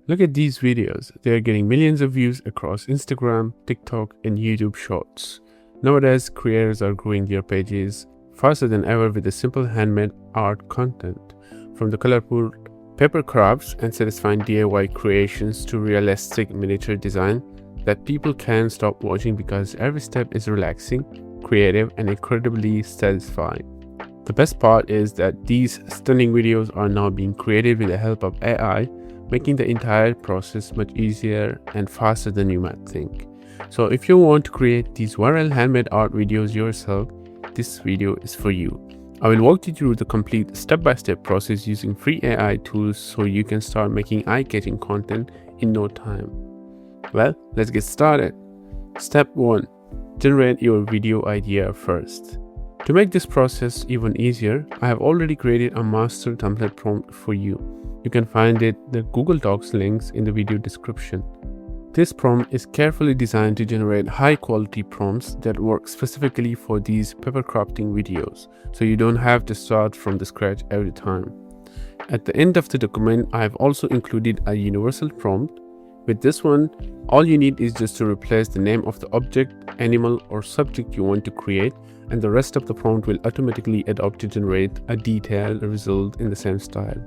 Look at these videos. They are getting millions of views across Instagram, TikTok, and YouTube Shorts. Nowadays, creators are growing their pages faster than ever with the simple handmade art content. From the colorful paper crafts and satisfying DIY creations to realistic miniature design that people can't stop watching because every step is relaxing, creative, and incredibly satisfying. The best part is that these stunning videos are now being created with the help of AI, making the entire process much easier and faster than you might think. So if you want to create these viral handmade art videos yourself, this video is for you. I will walk you through the complete step-by-step process using free AI tools so you can start making eye-catching content in no time. Well, let's get started. Step 1. Generate your video idea first. To make this process even easier, I have already created a master template prompt for you. You can find the Google Docs links in the video description. This prompt is carefully designed to generate high-quality prompts that work specifically for these paper crafting videos, so you don't have to start from the scratch every time. At the end of the document, I have also included a universal prompt. With this one, all you need is just to replace the name of the object, animal, or subject you want to create, and the rest of the prompt will automatically adapt to generate a detailed result in the same style.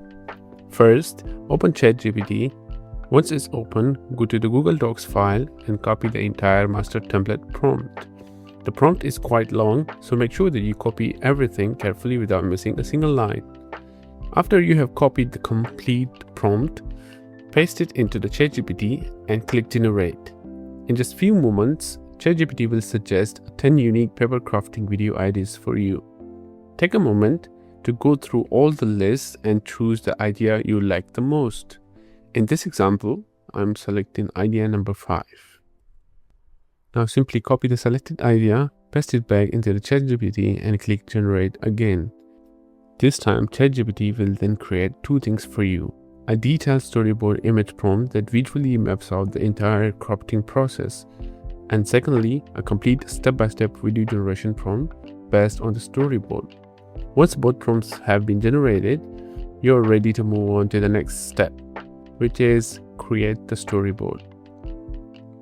First, open ChatGPT. Once it's open, go to the Google Docs file and copy the entire master template prompt. The prompt is quite long, so make sure that you copy everything carefully without missing a single line. After you have copied the complete prompt, paste it into the ChatGPT and click Generate. In just few moments, ChatGPT will suggest 10 unique paper crafting video ideas for you. Take a moment to go through all the lists and choose the idea you like the most. In this example, I'm selecting idea number 5. Now simply copy the selected idea, paste it back into the ChatGPT and click Generate again. This time, ChatGPT will then create two things for you: a detailed storyboard image prompt that visually maps out the entire crafting process, and secondly, a complete step-by-step video generation prompt based on the storyboard. Once both prompts have been generated, you're ready to move on to the next step, which is create the storyboard.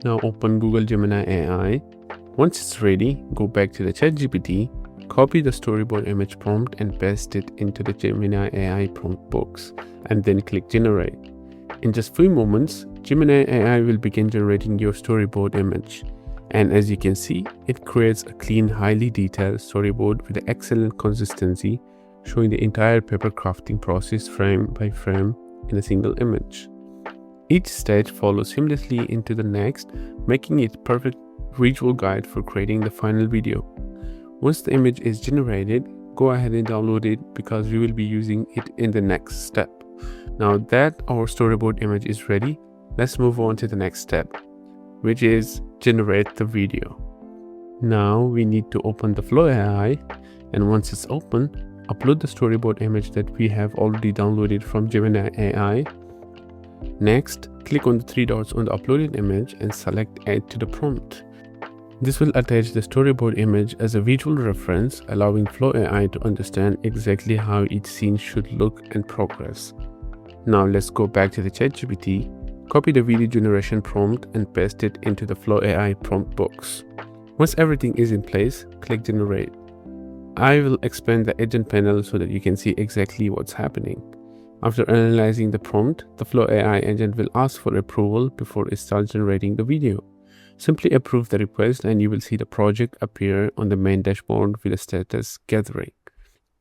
Now open Google Gemini AI. Once it's ready, go back to the ChatGPT, copy the storyboard image prompt and paste it into the Gemini AI prompt box, and then click Generate. In just few moments, Gemini AI will begin generating your storyboard image. And as you can see, it creates a clean, highly detailed storyboard with excellent consistency, showing the entire paper crafting process frame by frame in a single image. Each stage follows seamlessly into the next, making it a perfect visual guide for creating the final video. Once the image is generated, go ahead and download it because we will be using it in the next step. Now that our storyboard image is ready, let's move on to the next step, which is generate the video. Now we need to open the Flow AI, and once it's open, upload the storyboard image that we have already downloaded from Gemini AI. Next, click on the three dots on the uploaded image and select Add to the prompt. This will attach the storyboard image as a visual reference, allowing Flow AI to understand exactly how each scene should look and progress. Now let's go back to the ChatGPT, copy the video generation prompt and paste it into the Flow AI prompt box. Once everything is in place, click Generate. I will expand the agent panel so that you can see exactly what's happening. After analyzing the prompt, the Flow AI agent will ask for approval before it starts generating the video. Simply approve the request and you will see the project appear on the main dashboard with a status gathering.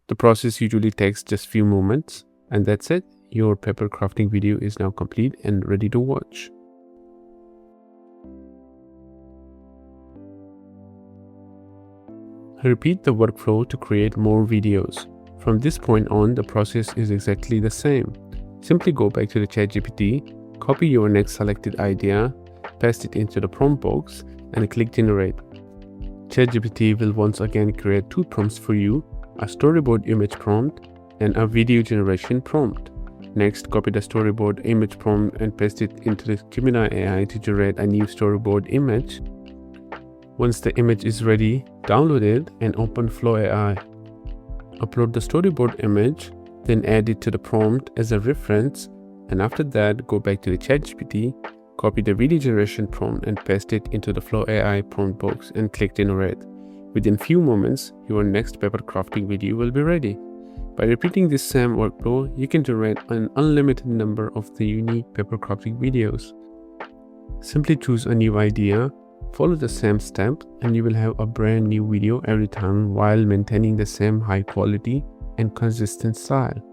The process usually takes just few moments, and that's it. Your paper crafting video is now complete and ready to watch. Repeat the workflow to create more videos. From this point on, the process is exactly the same. Simply go back to the ChatGPT, copy your next selected idea, paste it into the prompt box, and click Generate. ChatGPT will once again create two prompts for you: a storyboard image prompt and a video generation prompt. Next, copy the storyboard image prompt and paste it into the Gemini AI to generate a new storyboard image. Once the image is ready, download it and open Flow AI. Upload the storyboard image, then add it to the prompt as a reference And after that, go back to the ChatGPT, copy the video generation prompt and paste it into the Flow AI prompt box and click generate. Within few moments, your next paper crafting video will be ready. By repeating this same workflow, you can generate an unlimited number of the unique paper crafting videos. Simply choose a new idea, follow the same step, and you will have a brand new video every time while maintaining the same high quality and consistent style.